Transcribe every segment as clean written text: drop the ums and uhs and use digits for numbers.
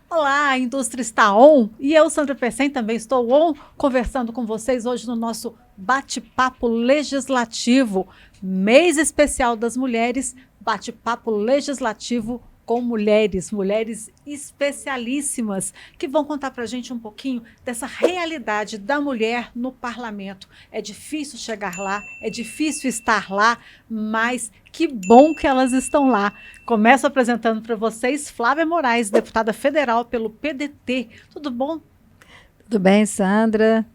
Olá, a indústria está on e eu, Sandra Percem, também estou on, conversando com vocês hoje no nosso bate-papo legislativo, mês especial das mulheres, bate-papo legislativo com mulheres, mulheres especialíssimas, que vão contar para a gente um pouquinho dessa realidade da mulher no parlamento. É difícil chegar lá, é difícil estar lá, mas que bom que elas estão lá. Começo apresentando para vocês Flávia Moraes, deputada federal pelo PDT. Tudo bom? Tudo bem, Sandra?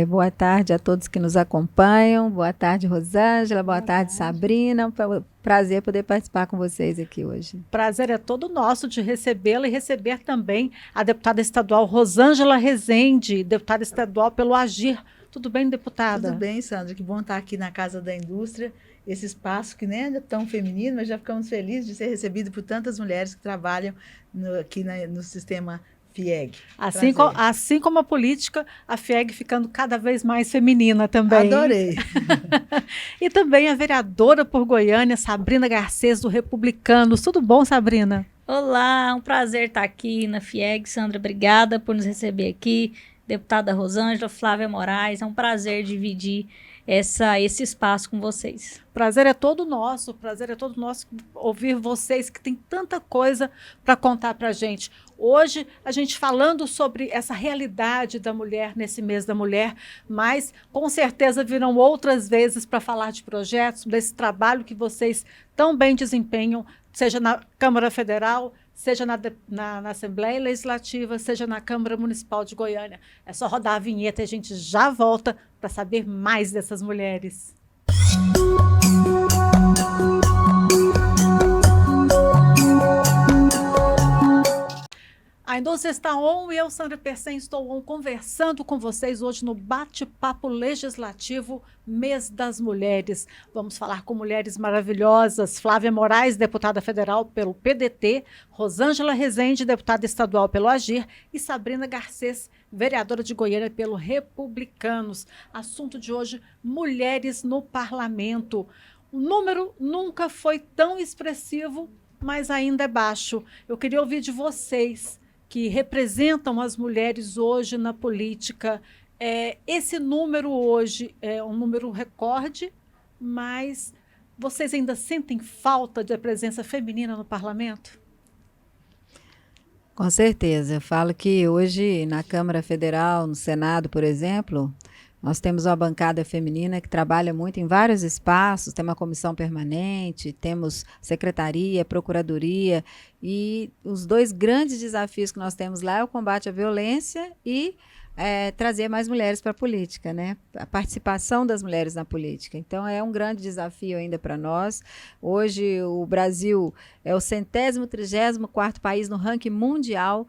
Boa tarde a todos que nos acompanham. Boa tarde, Rosângela. Boa tarde, Sabrina. Prazer poder participar com vocês aqui hoje. Prazer é todo nosso de recebê-la e receber também a deputada estadual Rosângela Rezende, deputada estadual pelo Agir. Tudo bem, deputada? Tudo bem, Sandra. Que bom estar aqui na Casa da Indústria, esse espaço que nem é tão feminino, mas já ficamos felizes de ser recebido por tantas mulheres que trabalham aqui no sistema FIEG. Assim como a política, a FIEG ficando cada vez mais feminina também. Adorei. E também a vereadora por Goiânia, Sabrina Garcês, do Republicanos. Tudo bom, Sabrina? Olá, é um prazer estar aqui na FIEG. Sandra, obrigada por nos receber aqui. Deputada Rosângela, Flávia Moraes, é um prazer dividir esse espaço com vocês. Prazer é todo nosso ouvir vocês que tem tanta coisa para contar para a gente. Hoje, a gente falando sobre essa realidade da mulher nesse mês da mulher, mas com certeza virão outras vezes para falar de projetos, desse trabalho que vocês tão bem desempenham, seja na Câmara Federal, seja na Assembleia Legislativa, seja na Câmara Municipal de Goiânia. É só rodar a vinheta e a gente já volta para saber mais dessas mulheres. A indústria está on e eu, Sandra Percem, estou on conversando com vocês hoje no bate-papo legislativo Mês das Mulheres. Vamos falar com mulheres maravilhosas. Flávia Moraes, deputada federal pelo PDT, Rosângela Rezende, deputada estadual pelo Agir, e Sabrina Garcês, vereadora de Goiânia pelo Republicanos. Assunto de hoje, mulheres no parlamento. O número nunca foi tão expressivo, mas ainda é baixo. Eu queria ouvir de vocês, que representam as mulheres hoje na política. Esse número hoje é um número recorde, mas vocês ainda sentem falta da presença feminina no parlamento? Com certeza. Eu falo que hoje na Câmara Federal, no Senado, por exemplo, nós temos uma bancada feminina que trabalha muito em vários espaços, tem uma comissão permanente, temos secretaria, procuradoria, e os dois grandes desafios que nós temos lá é o combate à violência e trazer mais mulheres para a política, né? A participação das mulheres na política. Então, é um grande desafio ainda para nós. Hoje, o Brasil é o 134º país no ranking mundial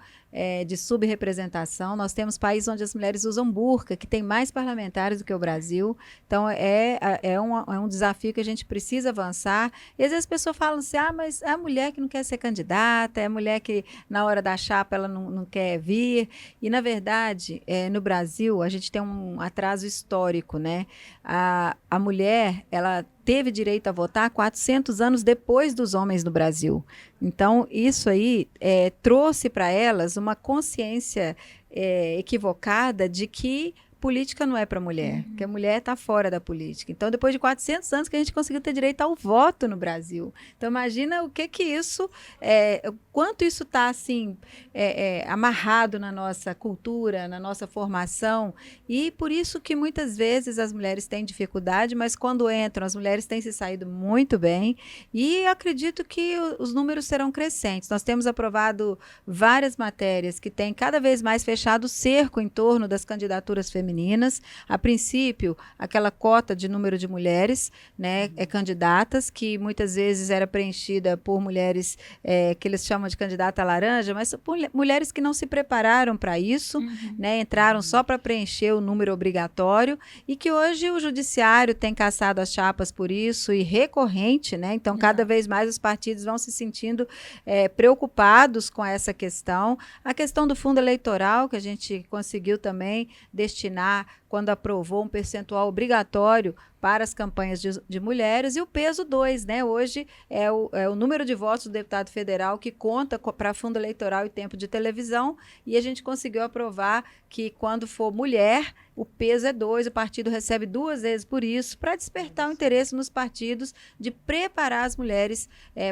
de subrepresentação. Nós temos países onde as mulheres usam burca, que tem mais parlamentares do que o Brasil. Então, é um desafio que a gente precisa avançar. E às vezes as pessoas falam assim, mas é a mulher que não quer ser candidata, é a mulher que na hora da chapa ela não quer vir. E, na verdade, no Brasil, a gente tem um atraso histórico, né? A mulher, ela teve direito a votar 400 anos depois dos homens no Brasil. Então, isso aí trouxe para elas uma consciência equivocada de que política não é para mulher, que a mulher está fora da política. Então, depois de 400 anos que a gente conseguiu ter direito ao voto no Brasil. Então, imagina o que isso, quanto isso está assim, amarrado na nossa cultura, na nossa formação, e por isso que muitas vezes as mulheres têm dificuldade, mas quando entram, as mulheres têm se saído muito bem, e acredito que os números serão crescentes. Nós temos aprovado várias matérias que têm cada vez mais fechado o cerco em torno das candidaturas femininas. A princípio, aquela cota de número de mulheres, né, candidatas, que muitas vezes era preenchida por mulheres que eles chamam de candidata laranja, mas por mulheres que não se prepararam para isso, né, entraram só para preencher o número obrigatório, e que hoje o judiciário tem caçado as chapas por isso, e recorrente, né? Então, cada vez mais os partidos vão se sentindo preocupados com essa questão. A questão do fundo eleitoral, que a gente conseguiu também destinar, quando aprovou um percentual obrigatório para as campanhas de mulheres, e o peso 2, né? Hoje é o número de votos do deputado federal que conta para fundo eleitoral e tempo de televisão, e a gente conseguiu aprovar que quando for mulher, o peso é 2, o partido recebe 2 vezes por isso, para despertar o interesse nos partidos de preparar as mulheres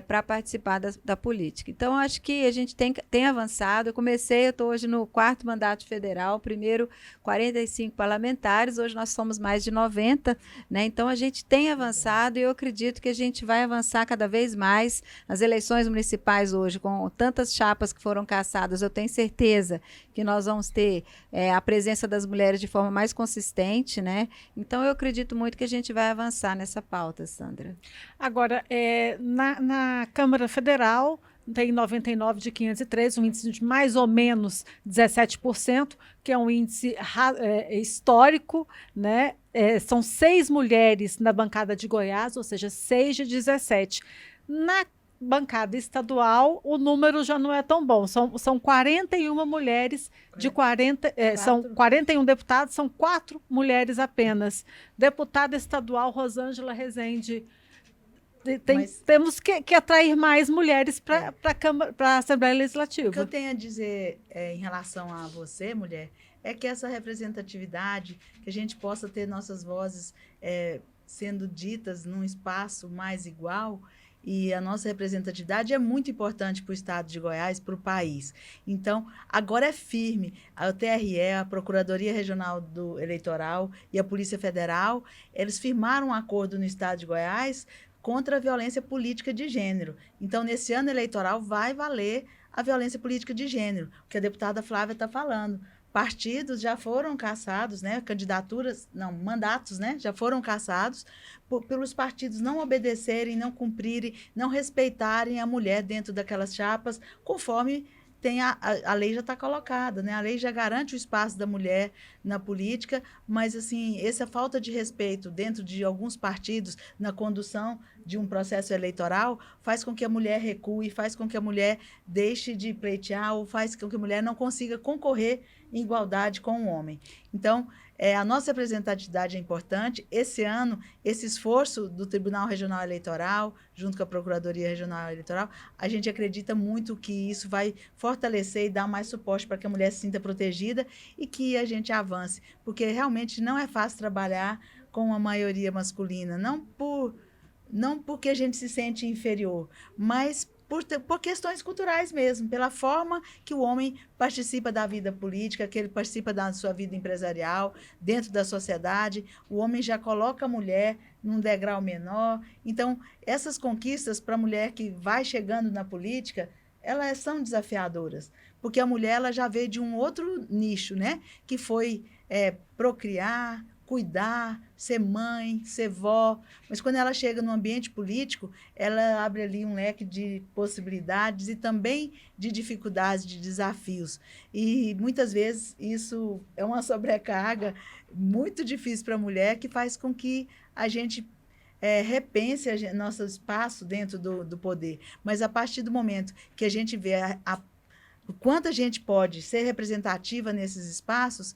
para participar da política. Então, acho que a gente tem avançado. Eu estou hoje no 4º mandato federal, primeiro 45 parlamentares, hoje nós somos mais de 90, né? Então, a gente tem avançado e eu acredito que a gente vai avançar cada vez mais. As eleições municipais hoje, com tantas chapas que foram caçadas, eu tenho certeza que nós vamos ter a presença das mulheres de forma mais consistente, né? Então, eu acredito muito que a gente vai avançar nessa pauta, Sandra. Agora, na Câmara Federal, tem 99 de 503, um índice de mais ou menos 17%, que é um índice histórico, né? São 6 mulheres na bancada de Goiás, ou seja, 6 de 17. Na bancada estadual, o número já não é tão bom. São 41 mulheres de 40... são 41 deputados, são 4 mulheres apenas. Deputada estadual Rosângela Rezende, temos que atrair mais mulheres para a Assembleia Legislativa. O que eu tenho a dizer em relação a você, mulher, é que essa representatividade, que a gente possa ter nossas vozes sendo ditas num espaço mais igual, e a nossa representatividade é muito importante para o estado de Goiás, para o país. Então, agora é firme. A TRE, a Procuradoria Regional Eleitoral e a Polícia Federal, eles firmaram um acordo no estado de Goiás contra a violência política de gênero. Então, nesse ano eleitoral, vai valer a violência política de gênero, o que a deputada Flávia está falando. Partidos já foram caçados, né? Mandatos, né? Já foram caçados pelos partidos não obedecerem, não cumprirem, não respeitarem a mulher dentro daquelas chapas, conforme a lei já está colocada, né? A lei já garante o espaço da mulher na política, mas assim, essa falta de respeito dentro de alguns partidos na condução de um processo eleitoral faz com que a mulher recue, faz com que a mulher deixe de pleitear ou faz com que a mulher não consiga concorrer em igualdade com o homem. Então, a nossa representatividade é importante. Esse ano, esse esforço do Tribunal Regional Eleitoral, junto com a Procuradoria Regional Eleitoral, a gente acredita muito que isso vai fortalecer e dar mais suporte para que a mulher se sinta protegida e que a gente avance, porque realmente não é fácil trabalhar com a maioria masculina, não porque a gente se sente inferior, mas por questões culturais mesmo, pela forma que o homem participa da vida política, que ele participa da sua vida empresarial, dentro da sociedade, o homem já coloca a mulher num degrau menor. Então, essas conquistas para a mulher que vai chegando na política, elas são desafiadoras, porque a mulher ela já veio de um outro nicho, né? Que foi procriar, cuidar, ser mãe, ser vó, mas quando ela chega no ambiente político, ela abre ali um leque de possibilidades e também de dificuldades, de desafios. E muitas vezes isso é uma sobrecarga muito difícil para a mulher, que faz com que a gente repense nosso espaço dentro do poder. Mas a partir do momento que a gente vê o quanto a gente pode ser representativa nesses espaços,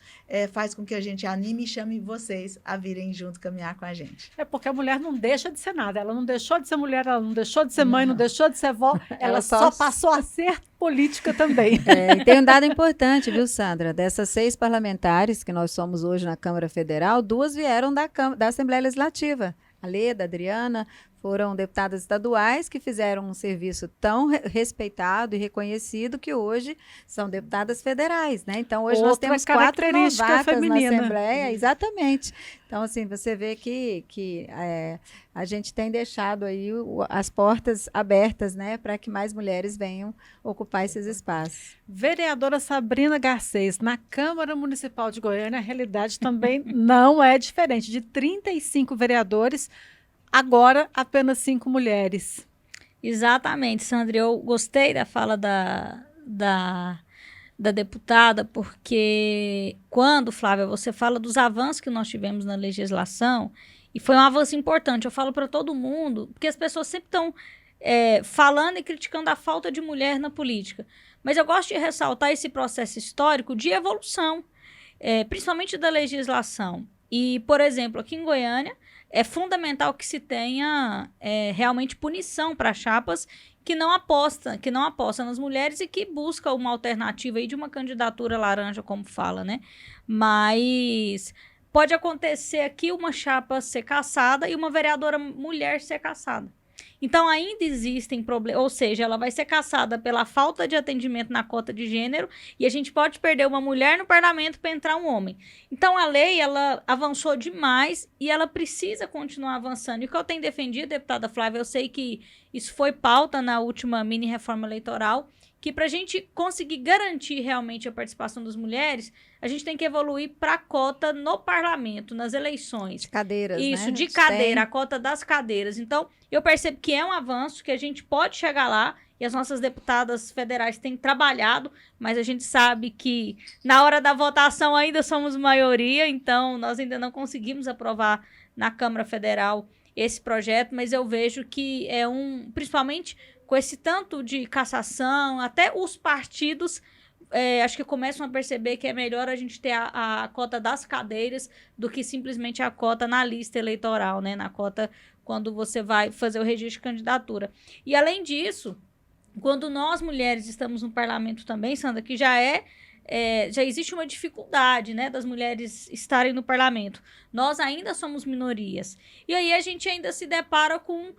faz com que a gente anime e chame vocês a virem junto caminhar com a gente. É porque a mulher não deixa de ser nada. Ela não deixou de ser mulher, ela não deixou de ser mãe, não deixou de ser vó. Ela só passou a ser política também. E tem um dado importante, viu, Sandra? Dessas 6 parlamentares que nós somos hoje na Câmara Federal, 2 vieram da Assembleia Legislativa. A Leda, a Adriana, foram deputadas estaduais que fizeram um serviço tão respeitado e reconhecido que hoje são deputadas federais, né? Então, hoje nós temos 4 novatas feminina na Assembleia. Exatamente. Então, assim, você vê que a gente tem deixado aí as portas abertas, né, para que mais mulheres venham ocupar esses espaços. Vereadora Sabrina Garcês, na Câmara Municipal de Goiânia, a realidade também não é diferente. De 35 vereadores, agora apenas 5 mulheres. Exatamente, Sandra. Eu gostei da fala da deputada, porque quando, Flávia, você fala dos avanços que nós tivemos na legislação, e foi um avanço importante, eu falo para todo mundo, porque as pessoas sempre estão falando e criticando a falta de mulher na política. Mas eu gosto de ressaltar esse processo histórico de evolução, principalmente da legislação. E, por exemplo, aqui em Goiânia, é fundamental que se tenha realmente punição para chapas que não aposta nas mulheres e que busca uma alternativa aí de uma candidatura laranja, como fala, né? Mas pode acontecer aqui uma chapa ser cassada e uma vereadora mulher ser cassada. Então, ainda existem problemas, ou seja, ela vai ser cassada pela falta de atendimento na cota de gênero e a gente pode perder uma mulher no parlamento para entrar um homem. Então, a lei, ela avançou demais e ela precisa continuar avançando. E o que eu tenho defendido, deputada Flávia, eu sei que isso foi pauta na última mini-reforma eleitoral, que para a gente conseguir garantir realmente a participação das mulheres, a gente tem que evoluir para a cota no parlamento, nas eleições. De cadeiras, Isso, né? de cadeira, a cota das cadeiras. Então, eu percebo que é um avanço, que a gente pode chegar lá, e as nossas deputadas federais têm trabalhado, mas a gente sabe que na hora da votação ainda somos maioria, então nós ainda não conseguimos aprovar na Câmara Federal esse projeto, mas eu vejo que principalmente com esse tanto de cassação, até os partidos acho que começam a perceber que é melhor a gente ter a cota das cadeiras do que simplesmente a cota na lista eleitoral, né? Na cota quando você vai fazer o registro de candidatura. E além disso, quando nós mulheres estamos no parlamento também, Sandra, que já existe uma dificuldade, né, das mulheres estarem no parlamento. Nós ainda somos minorias. E aí a gente ainda se depara com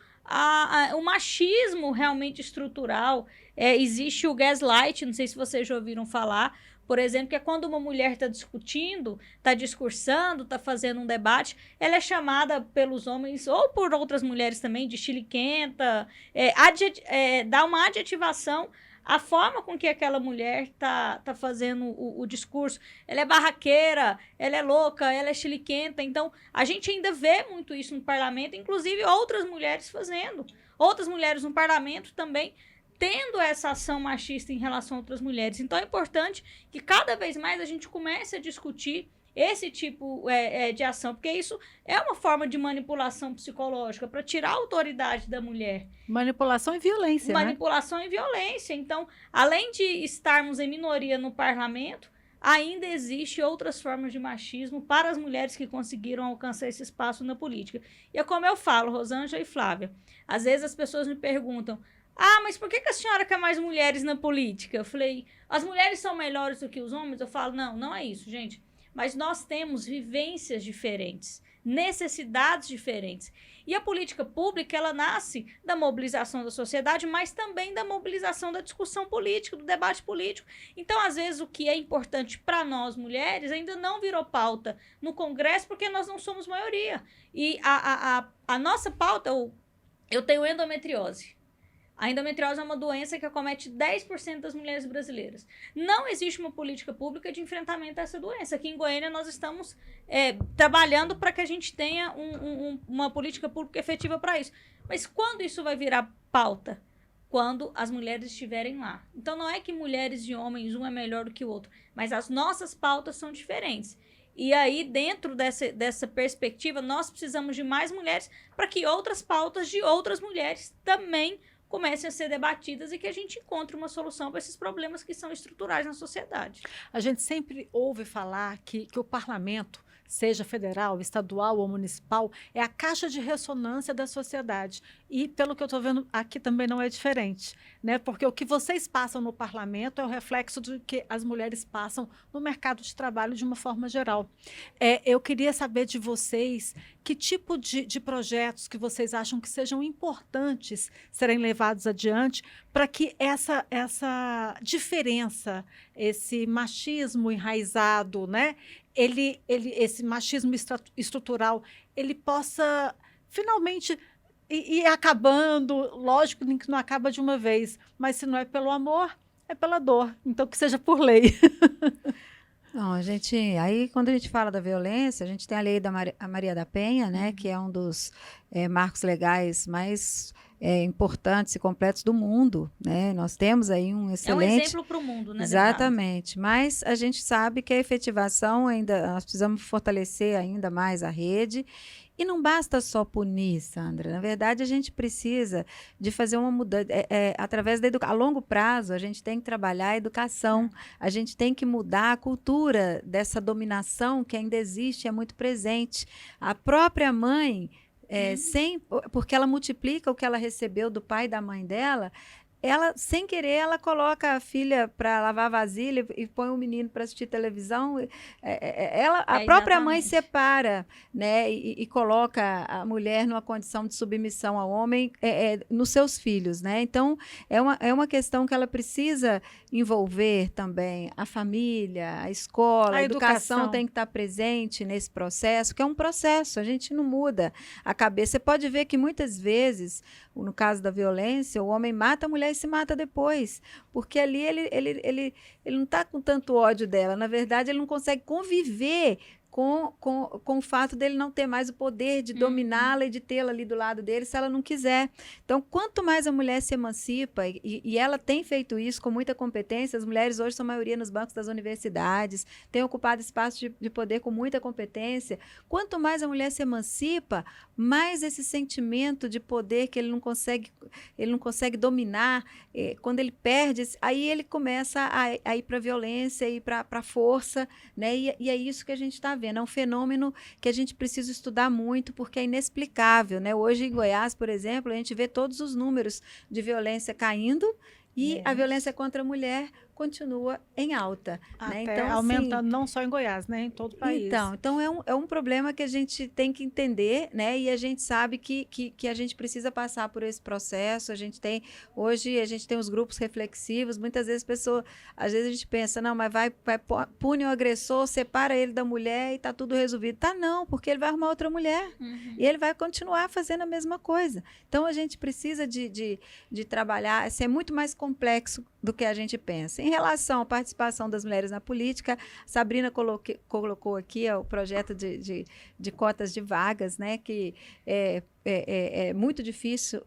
o machismo realmente estrutural. Existe o gaslight, não sei se vocês já ouviram falar, por exemplo, que é quando uma mulher está discutindo, está discursando, está fazendo um debate, ela é chamada pelos homens ou por outras mulheres também de chiliquenta, dá uma adjetivação à forma com que aquela mulher tá fazendo o discurso. Ela é barraqueira, ela é louca, ela é chiliquenta. Então, a gente ainda vê muito isso no parlamento, inclusive outras mulheres fazendo. Outras mulheres no parlamento também tendo essa ação machista em relação a outras mulheres. Então, é importante que cada vez mais a gente comece a discutir esse tipo de ação, porque isso é uma forma de manipulação psicológica para tirar a autoridade da mulher. Manipulação e violência, Manipulação e violência. Então, além de estarmos em minoria no parlamento, ainda existe outras formas de machismo para as mulheres que conseguiram alcançar esse espaço na política. E é como eu falo, Rosângela e Flávia, às vezes as pessoas me perguntam: mas por que a senhora quer mais mulheres na política? Eu falei, as mulheres são melhores do que os homens? Eu falo, não é isso, gente. Mas nós temos vivências diferentes, necessidades diferentes. E a política pública, ela nasce da mobilização da sociedade, mas também da mobilização da discussão política, do debate político. Então, às vezes, o que é importante para nós, mulheres, ainda não virou pauta no Congresso, porque nós não somos maioria. E a nossa pauta, eu tenho endometriose. A endometriose é uma doença que acomete 10% das mulheres brasileiras. Não existe uma política pública de enfrentamento a essa doença. Aqui em Goiânia nós estamos trabalhando para que a gente tenha uma política pública efetiva para isso. Mas quando isso vai virar pauta? Quando as mulheres estiverem lá. Então não é que mulheres e homens, um é melhor do que o outro, mas as nossas pautas são diferentes. E aí, dentro dessa perspectiva, nós precisamos de mais mulheres para que outras pautas de outras mulheres também comecem a ser debatidas e que a gente encontre uma solução para esses problemas que são estruturais na sociedade. A gente sempre ouve falar que o parlamento, seja federal, estadual ou municipal, é a caixa de ressonância da sociedade. E, pelo que eu estou vendo, aqui também não é diferente, né? Porque o que vocês passam no parlamento é o reflexo do que as mulheres passam no mercado de trabalho de uma forma geral. Eu queria saber de vocês que tipo de projetos que vocês acham que sejam importantes serem levados adiante para que essa diferença, esse machismo enraizado, né? Esse machismo estrutural, ele possa finalmente ir acabando. Lógico que não acaba de uma vez, mas se não é pelo amor, é pela dor. Então, que seja por lei. Não, aí quando a gente fala da violência, a gente tem a lei da Maria da Penha, né, que é um dos marcos legais mais importantes e completos do mundo, né? Nós temos aí um excelente... É um exemplo para o mundo, né? Exatamente, mas a gente sabe que a efetivação nós precisamos fortalecer ainda mais a rede E não basta só punir, Sandra. Na verdade, a gente precisa de fazer uma mudança. Através da educação. A longo prazo, a gente tem que trabalhar a educação. A gente tem que mudar a cultura dessa dominação que ainda existe, é muito presente. A própria mãe, porque ela multiplica o que ela recebeu do pai e da mãe dela, ela, sem querer, ela coloca a filha para lavar vasilha e põe o menino para assistir televisão. A própria mãe separa, né, e coloca a mulher numa condição de submissão ao homem nos seus filhos, né? Então, é uma questão que ela precisa envolver também a família, a escola, a educação tem que estar presente nesse processo, que é um processo, a gente não muda a cabeça. Você pode ver que muitas vezes, no caso da violência, o homem mata a mulher e se mata depois, porque ali ele não está com tanto ódio dela, na verdade ele não consegue conviver com o fato dele não ter mais o poder de dominá-la e de tê-la ali do lado dele se ela não quiser. Então, quanto mais a mulher se emancipa, e ela tem feito isso com muita competência, as mulheres hoje são maioria nos bancos das universidades, têm ocupado espaço de poder com muita competência, quanto mais a mulher se emancipa, mais esse sentimento de poder que ele não consegue dominar, quando ele perde, aí ele começa a ir para a violência, a ir para a força, né? E é isso que a gente está vendo. É um fenômeno que a gente precisa estudar muito, porque é inexplicável, né? Hoje, em Goiás, por exemplo, a gente vê todos os números de violência caindo e a violência contra a mulher continua em alta. Até, né? Então, aumentando, assim, não só em Goiás, né? Em todo o país. Então é um problema que a gente tem que entender, né? E a gente sabe que a gente precisa passar por esse processo. Hoje a gente tem os grupos reflexivos. Muitas vezes às vezes a gente pensa, não, mas pune o agressor, separa ele da mulher e está tudo resolvido. Tá não, porque ele vai arrumar outra mulher. E ele vai continuar fazendo a mesma coisa. Então a gente precisa de trabalhar, assim, é muito mais complexo do que a gente pensa. Em relação à participação das mulheres na política, Sabrina colocou aqui o projeto de cotas de vagas, né, que é muito difícil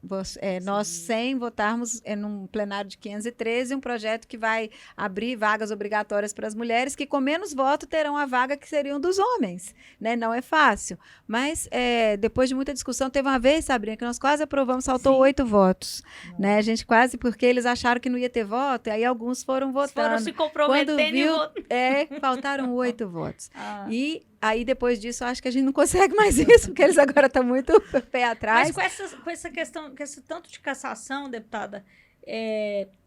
nós 100 votarmos num plenário de 513 um projeto que vai abrir vagas obrigatórias para as mulheres que com menos voto terão a vaga que seriam dos homens, né? Não é fácil, mas depois de muita discussão, teve uma vez, Sabrina, que nós quase aprovamos, faltou 8 votos, né? A gente quase, porque eles acharam que não ia ter voto, e aí alguns foram votando. Foram se comprometendo. Quando viu, faltaram 8 votos. E aí, depois disso, eu acho que a gente não consegue mais isso, porque eles agora estão muito pé atrás. Mas com essa questão, com esse tanto de cassação, deputada,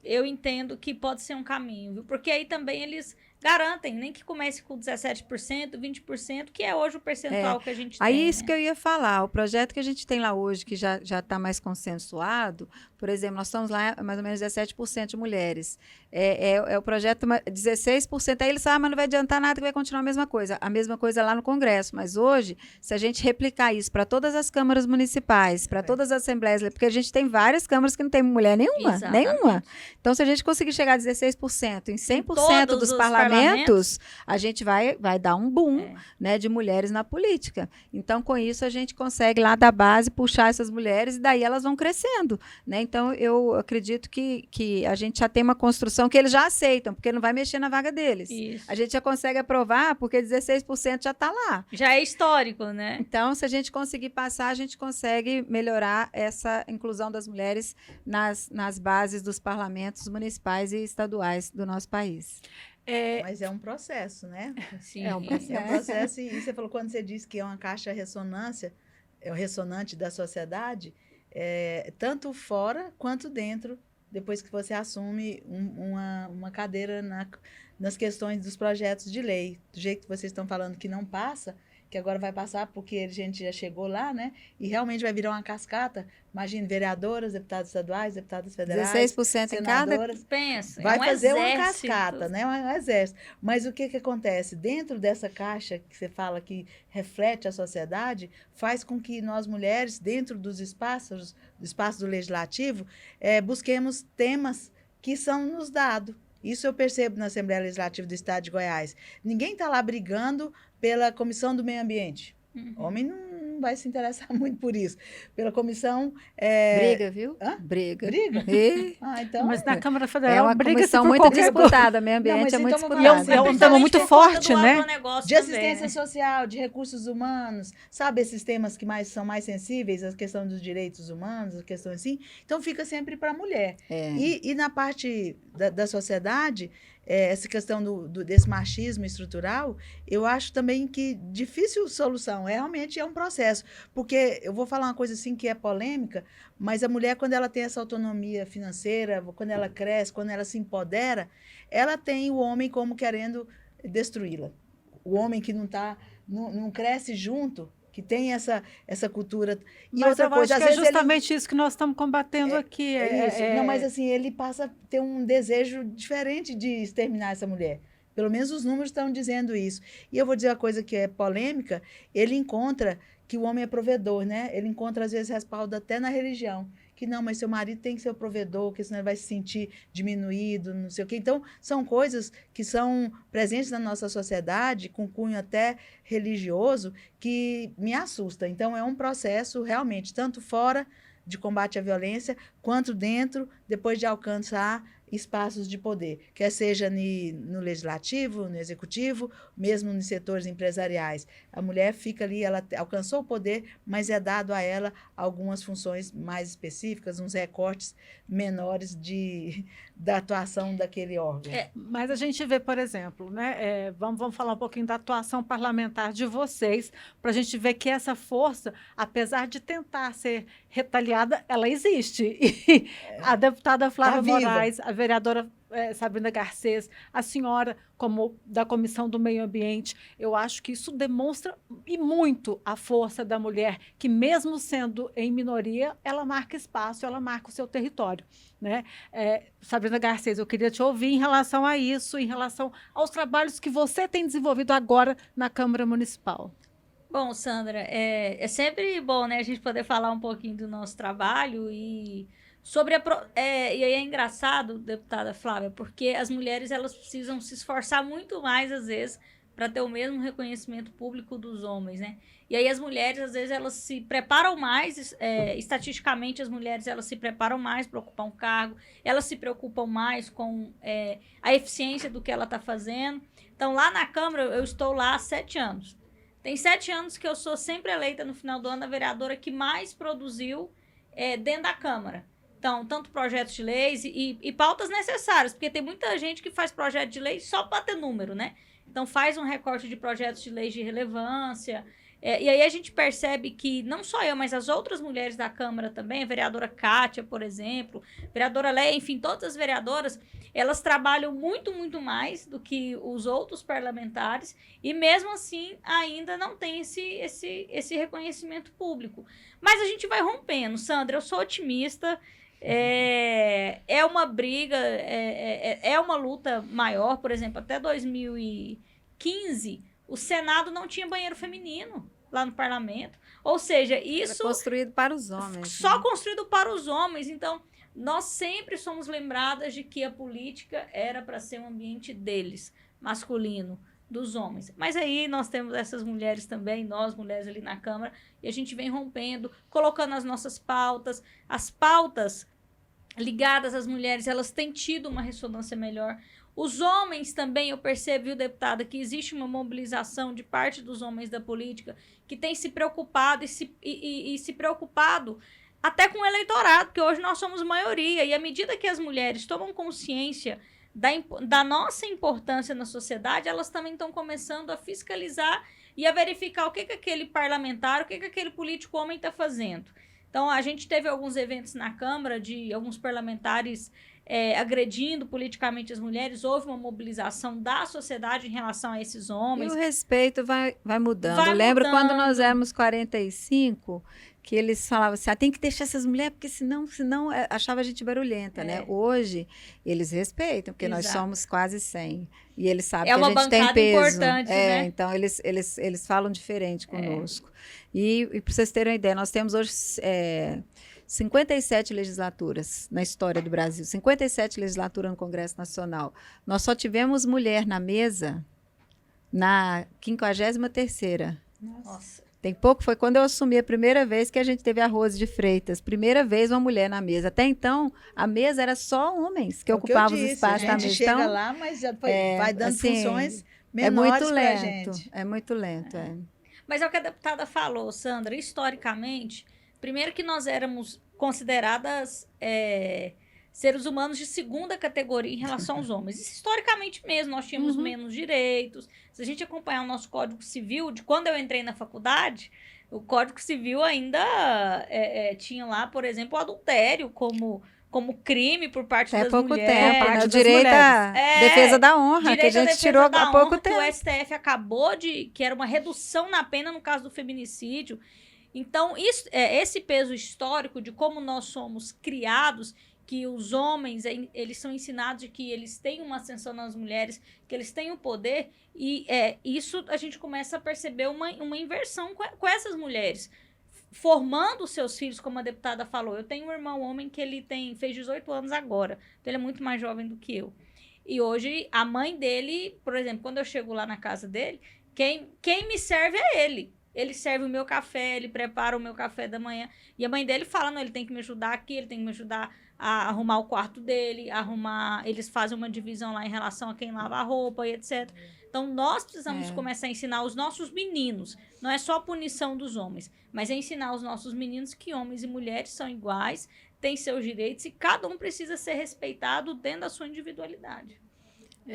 eu entendo que pode ser um caminho, viu? Porque aí também eles garantem, nem que comece com 17%, 20%, que é hoje o percentual que a gente tem. Aí isso que eu ia falar, o projeto que a gente tem lá hoje, que já está mais consensuado, por exemplo, nós estamos lá mais ou menos 17% de mulheres. O projeto 16%, aí eles falam, mas não vai adiantar nada, que vai continuar a mesma coisa lá no Congresso. Mas hoje, se a gente replicar isso para todas as câmaras municipais, para todas as assembleias, porque a gente tem várias câmaras que não tem mulher nenhuma. Então, se a gente conseguir chegar a 16% em 100% dos parlamentos, a gente vai dar um boom, né, de mulheres na política. Então, com isso, a gente consegue lá da base puxar essas mulheres e daí elas vão crescendo, né? Então, eu acredito que a gente já tem uma construção que eles já aceitam, porque não vai mexer na vaga deles. Isso. A gente já consegue aprovar, porque 16% já está lá. Já é histórico, né? Então, se a gente conseguir passar, a gente consegue melhorar essa inclusão das mulheres nas bases dos parlamentos municipais e estaduais do nosso país. Mas é um processo, né? Sim. É um processo, e você falou, quando você disse que é uma caixa ressonante da sociedade, tanto fora quanto dentro, depois que você assume uma cadeira nas questões dos projetos de lei. Do jeito que vocês estão falando que não passa, que agora vai passar porque a gente já chegou lá, né? E realmente vai virar uma cascata. Imagine, vereadoras, deputados estaduais, deputadas federais, 16% em cada. Pensa, vai fazer exército. Uma cascata, né? Um exército. Mas o que acontece? Dentro dessa caixa que você fala que reflete a sociedade, faz com que nós mulheres, dentro dos espaços do legislativo, busquemos temas que são nos dados. Isso eu percebo na Assembleia Legislativa do Estado de Goiás. Ninguém está lá brigando pela Comissão do Meio Ambiente. Homem não não vai se interessar muito por isso. Pela comissão... Briga, viu? Hã? Briga. Briga? E Então... Mas na Câmara é Federal uma briga-se comissão por muito qualquer coisa. disputada, meio ambiente mas é muito então vamos disputado. falar É um tema muito forte, né? De assistência social, de recursos humanos, sabe, esses temas que são mais sensíveis, a questão dos direitos humanos, a questão assim, então fica sempre para a mulher. E na parte da sociedade, essa questão desse machismo estrutural, eu acho também que difícil solução, realmente é um processo, porque eu vou falar uma coisa assim que é polêmica, mas a mulher, quando ela tem essa autonomia financeira, quando ela cresce, quando ela se empodera, ela tem o homem como querendo destruí-la. O homem que não cresce junto, que tem essa cultura. E Mas outra eu coisa, acho às que é vezes justamente isso que nós estamos combatendo aqui. isso. Não, mas assim, ele passa a ter um desejo diferente de exterminar essa mulher. Pelo menos os números estão dizendo isso. E eu vou dizer uma coisa que é polêmica, ele encontra que o homem é provedor, né? Ele encontra, às vezes, respaldo até na religião. Que não, mas seu marido tem que ser o provedor, porque senão ele vai se sentir diminuído, não sei o quê. Então, são coisas que são presentes na nossa sociedade, com cunho até religioso, que me assusta. Então, é um processo realmente, tanto fora de combate à violência, quanto dentro, depois de alcançar espaços de poder, quer seja no legislativo, no executivo, mesmo nos setores empresariais. A mulher fica ali, ela alcançou o poder, mas é dado a ela algumas funções mais específicas, uns recortes menores da atuação daquele órgão. Mas a gente vê, por exemplo, né, vamos falar um pouquinho da atuação parlamentar de vocês, para a gente ver que essa força, apesar de tentar ser retaliada, ela existe. E a deputada Flávia Moraes, a vereadora Sabrina Garcês, a senhora, como da Comissão do Meio Ambiente, eu acho que isso demonstra e muito a força da mulher, que mesmo sendo em minoria, ela marca espaço, ela marca o seu território, né? Sabrina Garcês, eu queria te ouvir em relação a isso, em relação aos trabalhos que você tem desenvolvido agora na Câmara Municipal. Bom, Sandra, é sempre bom, né, a gente poder falar um pouquinho do nosso trabalho e sobre e aí é engraçado, deputada Flávia, porque as mulheres elas precisam se esforçar muito mais às vezes para ter o mesmo reconhecimento público dos homens, né? E aí as mulheres às vezes elas se preparam mais, estatisticamente as mulheres elas se preparam mais para ocupar um cargo, elas se preocupam mais com a eficiência do que ela está fazendo. Então lá na Câmara eu estou lá há 7 anos. Tem 7 anos que eu sou sempre eleita no final do ano a vereadora que mais produziu dentro da Câmara. Então, tanto projetos de leis e pautas necessárias, porque tem muita gente que faz projeto de lei só para ter número, né? Então, faz um recorte de projetos de leis de relevância. E aí a gente percebe que não só eu, mas as outras mulheres da Câmara também, a vereadora Kátia, por exemplo, a vereadora Léia, enfim, todas as vereadoras, elas trabalham muito, muito mais do que os outros parlamentares e mesmo assim ainda não tem esse reconhecimento público. Mas a gente vai rompendo. Sandra, eu sou otimista. É uma briga, é uma luta maior. Por exemplo, até 2015, o Senado não tinha banheiro feminino lá no parlamento. Ou seja, isso... Era construído para os homens. Só construído para os homens. Então, nós sempre somos lembradas de que a política era para ser um ambiente deles, masculino, dos homens. Mas aí nós temos essas mulheres também, nós mulheres ali na Câmara, e a gente vem rompendo, colocando as nossas pautas. As pautas ligadas às mulheres, elas têm tido uma ressonância melhor. Os homens também, eu percebo, viu, deputada, que existe uma mobilização de parte dos homens da política que tem se preocupado e se preocupado até com o eleitorado, porque hoje nós somos maioria. E à medida que as mulheres tomam consciência da nossa importância na sociedade, elas também estão começando a fiscalizar e a verificar o que aquele parlamentar, o que aquele político homem está fazendo. Então, a gente teve alguns eventos na Câmara de alguns parlamentares agredindo politicamente as mulheres, houve uma mobilização da sociedade em relação a esses homens. E o respeito vai mudando. Eu lembro quando nós éramos 45, que eles falavam assim, tem que deixar essas mulheres, porque senão achava a gente barulhenta, né? Hoje, eles respeitam, porque nós somos quase 100. E eles sabem que a gente tem peso. Importante, né? Então, eles falam diferente conosco. E para vocês terem uma ideia, nós temos hoje 57 legislaturas na história do Brasil, 57 legislaturas no Congresso Nacional. Nós só tivemos mulher na mesa na 53ª. Nossa. Tem pouco, foi quando eu assumi a primeira vez que a gente teve a Rose de Freitas. Primeira vez uma mulher na mesa. Até então, a mesa era só homens que ocupavam os espaços da A mesa. gente chega Então, lá, mas já vai dando assim, funções é muito menores para a lento. gente. É muito lento, Mas é o que a deputada falou, Sandra. Historicamente, primeiro que nós éramos consideradas seres humanos de segunda categoria em relação aos homens. Isso, historicamente mesmo, nós tínhamos menos direitos. Se a gente acompanhar o nosso Código Civil, de quando eu entrei na faculdade, o Código Civil ainda tinha lá, por exemplo, o adultério como crime por parte das pouco mulheres. tempo, né? O das direito à mulheres. defesa da honra, que a gente tirou há pouco tempo. Que o STF acabou que era uma redução na pena no caso do feminicídio. Então, esse peso histórico de como nós somos criados, que os homens, eles são ensinados de que eles têm uma ascensão nas mulheres, que eles têm o poder, e isso a gente começa a perceber uma inversão com essas mulheres, formando os seus filhos, como a deputada falou. Eu tenho um irmão homem que ele fez 18 anos agora, então ele é muito mais jovem do que eu. E hoje, a mãe dele, por exemplo, quando eu chego lá na casa dele, quem me serve é ele. Ele serve o meu café, ele prepara o meu café da manhã. E a mãe dele fala, não, ele tem que me ajudar aqui, ele tem que me ajudar a arrumar o quarto dele, eles fazem uma divisão lá em relação a quem lava a roupa e etc. Então, nós precisamos começar a ensinar os nossos meninos. Não é só a punição dos homens, mas é ensinar os nossos meninos que homens e mulheres são iguais, têm seus direitos e cada um precisa ser respeitado dentro da sua individualidade.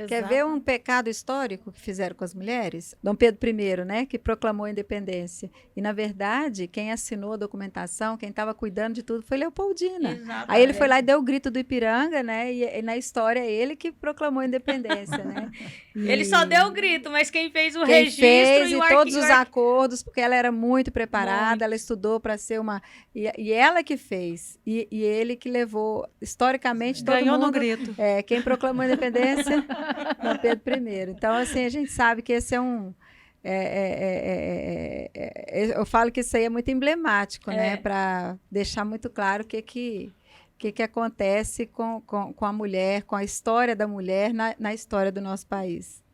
Quer ver um pecado histórico que fizeram com as mulheres? Dom Pedro I, né, que proclamou a independência. E, na verdade, quem assinou a documentação, quem estava cuidando de tudo, foi Leopoldina. Exatamente. Aí ele foi lá e deu o grito do Ipiranga, né? E na história é ele que proclamou a independência, né? Ele só deu o grito, mas quem fez o quem registro fez, e o todos os acordos, porque ela era muito preparada, Muito. ela estudou para ser uma... E ela que fez. E ele que levou, historicamente, todo Ganhou mundo... no grito. Quem proclamou a independência... Dom Pedro I. Então, assim, a gente sabe que esse é um... eu falo que isso aí é muito emblemático, né? Para deixar muito claro o que acontece com a mulher, com a história da mulher na história do nosso país.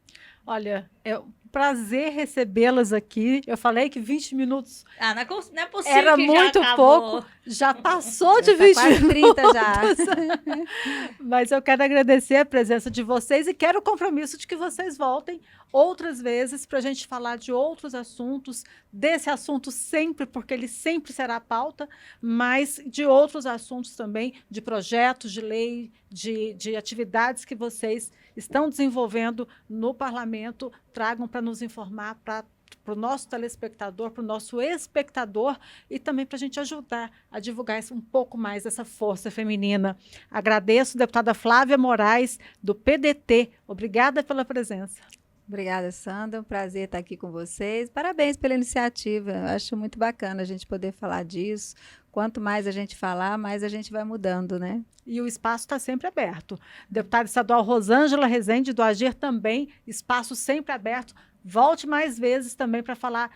Olha, é um prazer recebê-las aqui. Eu falei que 20 minutos não é possível era que muito já acabou. pouco. Já passou de Tá 20 quase minutos. 30 já. Mas eu quero agradecer a presença de vocês e quero o compromisso de que vocês voltem outras vezes para a gente falar de outros assuntos, desse assunto sempre, porque ele sempre será pauta, mas de outros assuntos também, de projetos de lei, de atividades que vocês estão desenvolvendo no parlamento, tragam para nos informar, para o nosso telespectador, para o nosso espectador e também para a gente ajudar a divulgar um pouco mais essa força feminina. Agradeço, deputada Flávia Moraes, do PDT. Obrigada pela presença. Obrigada, Sandra. É um prazer estar aqui com vocês. Parabéns pela iniciativa. Eu acho muito bacana a gente poder falar disso. Quanto mais a gente falar, mais a gente vai mudando, né? E o espaço está sempre aberto. Deputada estadual Rosângela Rezende, do Agir, também, espaço sempre aberto. Volte mais vezes também para falar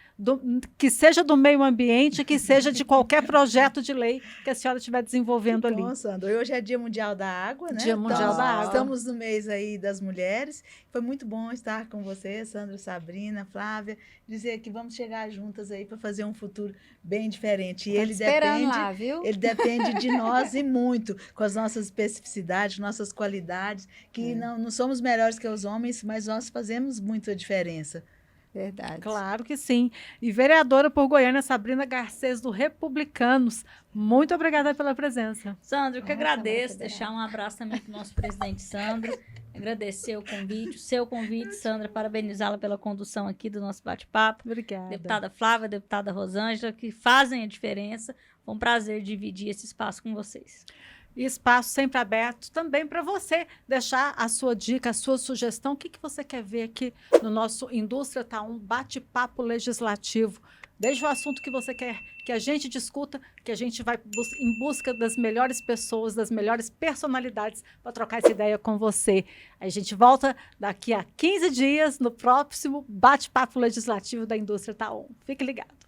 que seja do meio ambiente, que seja de qualquer projeto de lei que a senhora estiver desenvolvendo ali. Bom, Sandra, hoje é Dia Mundial da Água, né? Dia Mundial da Água. Estamos no mês aí das mulheres. Foi muito bom estar com você, Sandra, Sabrina, Flávia, dizer que vamos chegar juntas aí para fazer um futuro bem diferente. E ele depende, lá, viu? ele depende de nós e muito, com as nossas especificidades, nossas qualidades, que não somos melhores que os homens, mas nós fazemos muita diferença. Verdade. Claro que sim. E vereadora por Goiânia, Sabrina Garcês, do Republicanos, muito obrigada pela presença. Sandro, eu que agradeço, deixar um abraço também para o nosso presidente Sandro, agradecer o convite, o seu convite, Sandra, parabenizá-la pela condução aqui do nosso bate-papo. Obrigada. Deputada Flávia, deputada Rosângela, que fazem a diferença. Foi um prazer dividir esse espaço com vocês. E espaço sempre aberto também para você deixar a sua dica, a sua sugestão. O que você quer ver aqui no nosso Indústria Tá Um bate-papo legislativo? Desde o assunto que você quer que a gente discuta, que a gente vai em busca das melhores pessoas, das melhores personalidades para trocar essa ideia com você. A gente volta daqui a 15 dias no próximo bate-papo legislativo da Indústria Tá Um. Fique ligado.